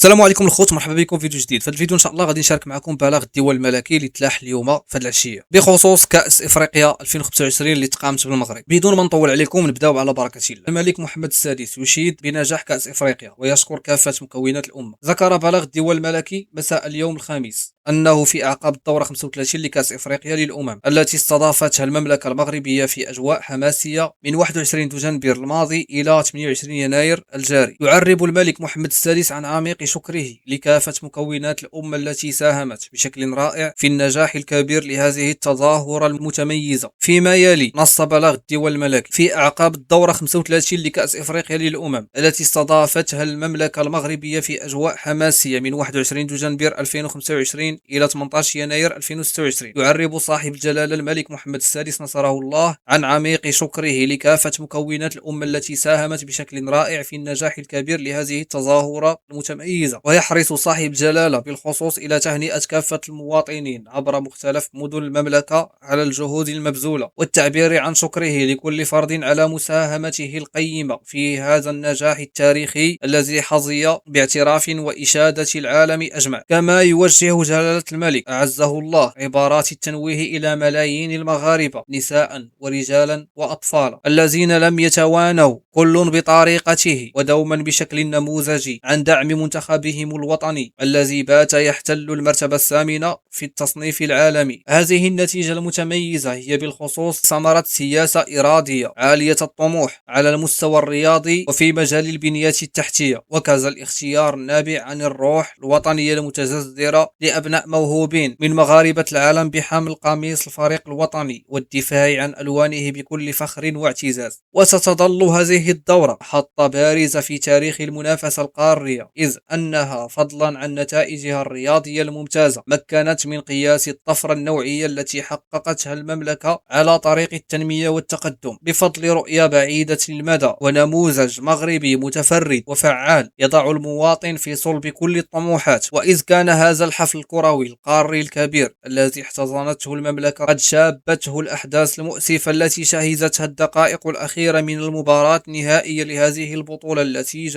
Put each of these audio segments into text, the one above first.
السلام عليكم الخوت، مرحبا بكم في فيديو جديد. في هذا الفيديو ان شاء الله غادي نشارك معكم بلاغ الديوان الملكي اللي تلاح اليوم في هذه العشيه بخصوص كاس افريقيا 2025 اللي تقامت بالمغرب. بدون ما نطول عليكم نبداو على بركه الله. الملك محمد السادس يشيد بنجاح كاس افريقيا ويشكر كافه مكونات الامه. ذكر بلاغ الديوان الملكي مساء اليوم الخميس انه في اعقاب الدوره 35 لكاس افريقيا للامم التي استضافتها المملكه المغربيه في اجواء حماسيه من 21 دجنبر الماضي الى 28 يناير الجاري، يعرب الملك محمد السادس عن عميق شكره لكافة مكونات الأمة التي ساهمت بشكل رائع في النجاح الكبير لهذه التظاهرة المتميزة. فيما يلي نص بلاغ الديوان الملكي في أعقاب الدورة 35 لكأس إفريقيا للأمم التي استضافتها المملكة المغربية في أجواء حماسية من 21 دجنبر 2025 إلى 18 يناير 2026، يعرب صاحب الجلالة الملك محمد السادس نصره الله عن عميق شكره لكافة مكونات الأمة التي ساهمت بشكل رائع في النجاح الكبير لهذه التظاهرة المتميزة. ويحرص صاحب الجلالة بالخصوص إلى تهنئة كافة المواطنين عبر مختلف مدن المملكة على الجهود المبذولة والتعبير عن شكره لكل فرد على مساهمته القيمة في هذا النجاح التاريخي الذي حظي باعتراف وإشادة العالم أجمع. كما يوجه جلالة الملك أعزه الله عبارات التنويه إلى ملايين المغاربة نساء ورجالا وأطفال الذين لم يتوانوا كل بطريقته ودوما بشكل نموذجي عن دعم منتخبهم الوطني الذي بات يحتل المرتبة الثامنة في التصنيف العالمي. هذه النتيجة المتميزة هي بالخصوص ثمرة سياسة إرادية عالية الطموح على المستوى الرياضي وفي مجال البنية التحتية، وكذا الاختيار النابع عن الروح الوطنية المتجذرة لأبناء موهوبين من مغاربة العالم بحمل قميص الفريق الوطني والدفاع عن ألوانه بكل فخر واعتزاز. وستظل هذه الدورة محطة بارزة في تاريخ المنافسة القارية، إذ أنها فضلا عن نتائجها الرياضية الممتازة مكنت من قياس الطفرة النوعية التي حققتها المملكة على طريق التنمية والتقدم بفضل رؤية بعيدة المدى ونموذج مغربي متفرد وفعال يضع المواطن في صلب كل الطموحات. وإذ كان هذا الحفل الكروي القاري الكبير الذي احتضنته المملكة قد شابته الأحداث المؤسفة التي شهدتها الدقائق الأخيرة من المباراة النهائية لهذه البطولة التي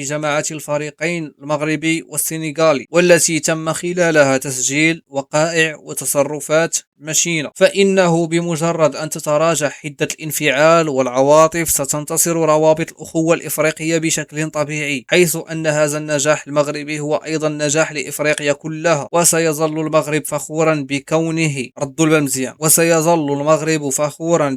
جمعت الفريقين المغربي والسنغالي، والتي تم خلالها تسجيل وقائع وتصرفات مشينة، فإنه بمجرد أن تتراجع حدة الانفعال والعواطف ستنتصر روابط الأخوة الإفريقية بشكل طبيعي، حيث أن هذا النجاح المغربي هو أيضا نجاح لإفريقيا كلها. وسيظل المغرب فخورا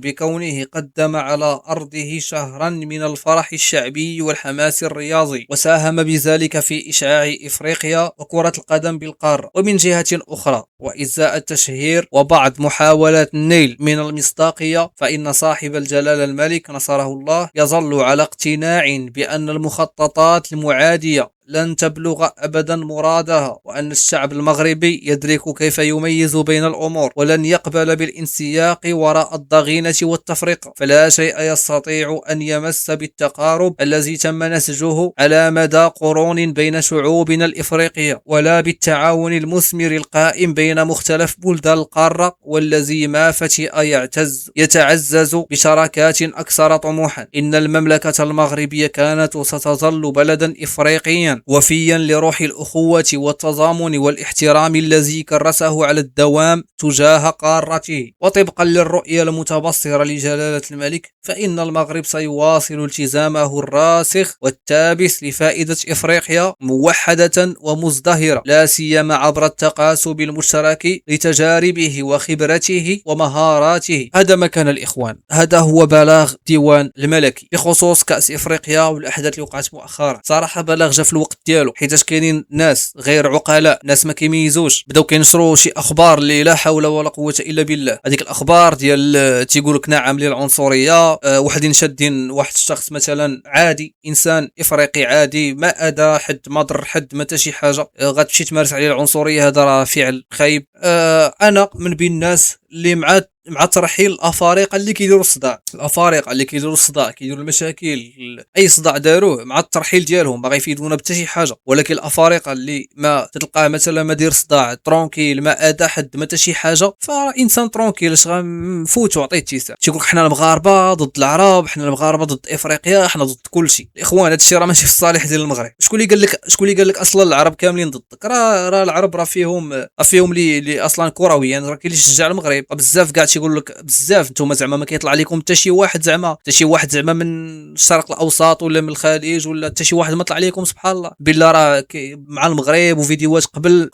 بكونه قدم على أرضه شهرا من الفرح الشعبي والحماس الرياضي، وساهم بذلك في إشعاع إفريقيا وكرة القدم بالقارة. ومن جهة أخرى وإزاء التشهير وبعض محاولات النيل من المصداقية، فإن صاحب الجلالة الملك نصره الله يظل على اقتناع بأن المخططات المعادية لن تبلغ أبدا مرادها، وأن الشعب المغربي يدرك كيف يميز بين الأمور ولن يقبل بالانسياق وراء الضغينة والتفرقة. فلا شيء يستطيع أن يمس بالتقارب الذي تم نسجه على مدى قرون بين شعوبنا الإفريقية، ولا بالتعاون المثمر القائم بين مختلف بلدان القارة، والذي ما فتئ يتعزز بشراكات أكثر طموحا. إن المملكة المغربية كانت وستظل بلدا إفريقيا وفيا لروح الأخوة والتضامن والاحترام الذي كرسه على الدوام تجاه قارته. وطبقا للرؤية المتبصرة لجلالة الملك، فإن المغرب سيواصل التزامه الراسخ والتابس لفائدة إفريقيا موحدة ومزدهرة، لا سيما عبر التقاسم المشترك لتجاربه وخبرته ومهاراته. هذا ما كان الإخوان، هذا هو بلاغ ديوان الملكي بخصوص كأس إفريقيا والأحداث اللي وقعت مؤخرا. صراحة بلاغ جا في الوقت ديالو، حيتاش كاينين ناس غير عقلاء، ناس ما كيميزوش، بداو كينشروا شي اخبار اللي لا حول ولا قوه الا بالله. هذيك الاخبار ديال تيقول لك نعم للعنصريه، وحدين شادين واحد الشخص مثلا عادي، انسان افريقي عادي ما اذى حد ما ضر حد ما حتى شي حاجه، غتمشي تمارس عليه العنصريه. هذا راه فعل خايب. انا من بين الناس اللي مع ترحيل الافارقه اللي كيديروا الصداع، الافارقه اللي كيديروا الصداع كيديروا المشاكل، اي صداع داروه مع الترحيل ديالهم ما غيفيدونا بحتى شي حاجه. ولكن الافارقه اللي ما تلقاه مثلا ما دير صداع ترونكيل ما اذى حد ما حتى شي حاجه، فانسان ترونكيل اش غنفوتو عطيه اتساع. تيقول حنا المغاربه ضد العرب، حنا المغاربه ضد افريقيا، حنا ضد كل شيء. الاخوان هذا الشيء راه ماشي في الصالح ديال المغرب. شكون اللي قال لك اصلا العرب كاملين ضدك؟ راه العرب راه فيهم اللي اصلا كرويا، راه كاين اللي يشجع المغرب بزاف كاع تيقول لك بزاف نتوما زعما ما كيطلع لكم حتى شي واحد زعما من الشرق الاوسط ولا من الخليج ولا حتى شي واحد ما طلع لكم سبحان الله بالله راه مع المغرب. وفيديوهات قبل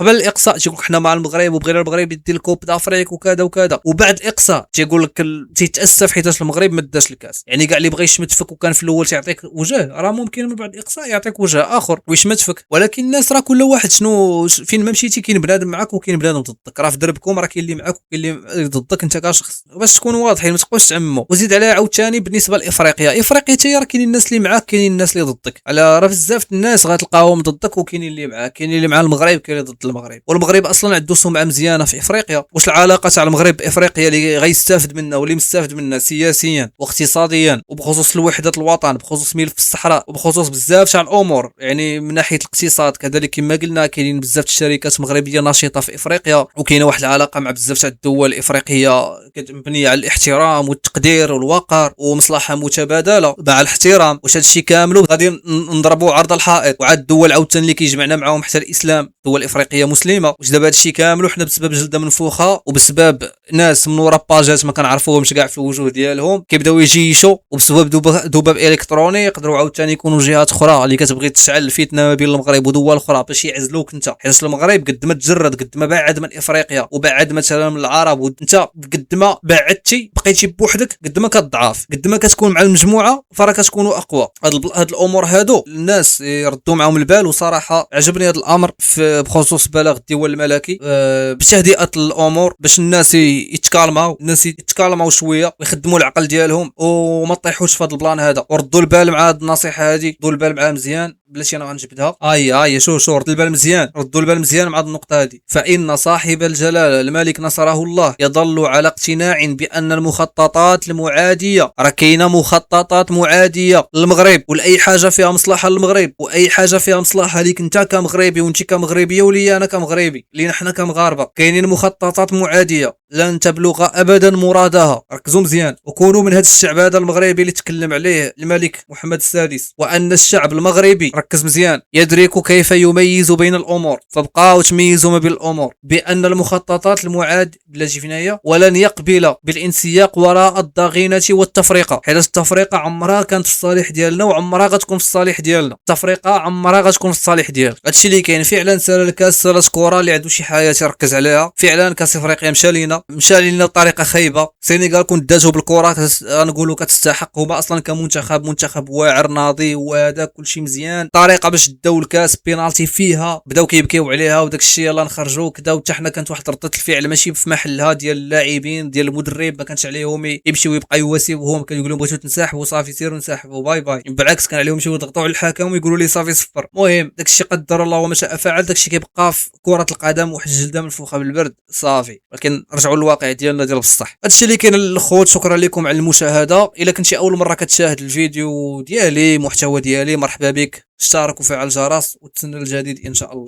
الاقصاء تيقول حنا مع المغرب وبغينا المغرب يدي الكوب دافريك وكذا وكذا. وبعد الاقصاء تيقول لك تيتاسف حيت المغرب ما داش الكاس. يعني كاع اللي بغى يشمت فيك وكان في الاول تيعطيك وجه، راه ممكن من بعد الاقصاء يعطيك وجه اخر ويشمت فيك. ولكن الناس راه كل واحد شنو فين ما مشيتي كاين بنادم معاك وكاين بنادم ضدك. راه في دربكم راه كاين اللي معاك وكاين اللي ضدك انت كشخص، باش تكونوا واضحين ما تبقاوش تعمموا. وزيد عليها عاوتاني بالنسبه لافريقيا حتى راه كاينين الناس اللي معاك كاينين الناس اللي ضدك. على راه بزاف الناس غتلقاهم ضدك وكاينين اللي معاك، كاينين اللي مع المغرب كاين اللي ضد المغرب. والمغرب اصلا عنده سمعه مزيانه في افريقيا. واش العلاقه تاع المغرب بافريقيا اللي غيستافد منها واللي مستافد منها سياسيا واقتصاديا وبخصوص الوحده الوطن بخصوص ملف الصحراء وبخصوص بزاف تاع الامور. يعني من ناحيه الاقتصاد كذلك كما قلنا كاينين بزاف الشركات مغربيه نشيطه في افريقيا، وكاينه واحد العلاقه مع بزاف تاع الدول الافريقيه مبنيه على الاحترام والتقدير والوقار ومصلحه متبادله مع الاحترام. واش هادشي كامل غادي نضربوا عرض الحائط؟ وعاد الدول عاوتاني اللي كيجمعنا معاهم حتى الاسلام، دول افريقيه مسلمه. واش دابا هادشي كامل وحنا بسبب جلده منفوخه وبسبب ناس من ورا باجات ما كنعرفوهمش كاع في الوجوه ديالهم كيبداو يجيشوا، وبسبب ذباب الكتروني يقدروا عاوتاني يكونوا جهات اخرى اللي كتبغي تشعل الفتنه ما بين المغرب ودول اخرى باش يعزلوك انت. حيت المغرب قد ما تجرد قد ما بعد من افريقيا وبعد مثلا من العرب، وانت قد ما بعدتي بقيتي بوحدك قد ما كتضعف، قد ما كتكون مع المجموعه فراه كتكونوا اقوى. هاد الامور هادو الناس يردوا معهم البال. وصراحه عجبني هذا الامر بخصوص بلاغ الديوان الملكي بتهدئه الامور باش الناس يتكالماو شويه ويخدموا العقل ديالهم وما طيحوش في هذا البلان هذا. وردوا البال مع هذه النصيحه هذه، ردوا البال معها مزيان بلاتي انا غنجبدها. شو ردوا البال مزيان، ردوا البال مزيان مع هذه النقطه هذه. فان صاحب الجلاله الملك نصره الله يظل على اقتناع بان المخططات المعاديه، راه كاينه مخططات معاديه للمغرب ولاي حاجه فيها مصلحه للمغرب واي حاجه فيها مصلحه ليك انت كمغربي وانت كمغربيه ولي انا كمغربي لينا حنا كمغاربه. كاينين مخططات معاديه لن تبلغ ابدا مرادها. ركزوا مزيان وكونوا من هذا الشعب هذا المغربي اللي تكلم عليه الملك محمد السادس. وان الشعب المغربي ركز مزيان يدرك كيف يميز بين الامور، فبقاو تميزوا ما بين الامور بان المخططات المعاد بلاتي فينايا ولن يقبل بالانسياق وراء الضغينه والتفرقه. حيت التفرقه عمرها كانت في الصالح ديالنا وعمرها غتكون في الصالح ديالنا. التفرقه عمرها غتكون في الصالح ديالك. هادشي اللي كاين فعلا. سال الكاس سالت كره اللي عنده شي حاجه يركز عليها. فعلا كاس افريقيا مشى لينا بطريقه خايبه. السنغال كنت دازوا بالكره غنقولوا كتستحق. هما اصلا كمنتخب واعر ناضي وهذا كلشي مزيان. طريقه باش داو الكاس بينالتي فيها بداو كيبكيو عليها وداك الشيء يلاه نخرجوا كذا. وحتى حنا كانت واحد رده الفعل ماشي في محلها ديال اللاعبين ديال المدرب، ما كانش عليهم يمشيو يبقى يواسيوهم كيقولوا لهم بغيتو تنسحبوا صافي سيروا نسحبوا باي باي. بالعكس كان عليهم يمشيو يضغطوا على الحكم ويقولوا لي صافي صفر. المهم داك الشيء قدر الله وما شاء فعل. داك الشيء كيبقى في كره القدم واحد الجلده منفوخه بالبرد صافي. ولكن رجعوا للواقع ديالنا ديال بصح. هادشي اللي كاين الخوت. شكرا لكم على المشاهده. الا كنتي اول مره كتشاهد الفيديو ديالي محتوى ديالي مرحبا بك. اشترك وفعل الجرس وتسنى الجديد ان شاء الله.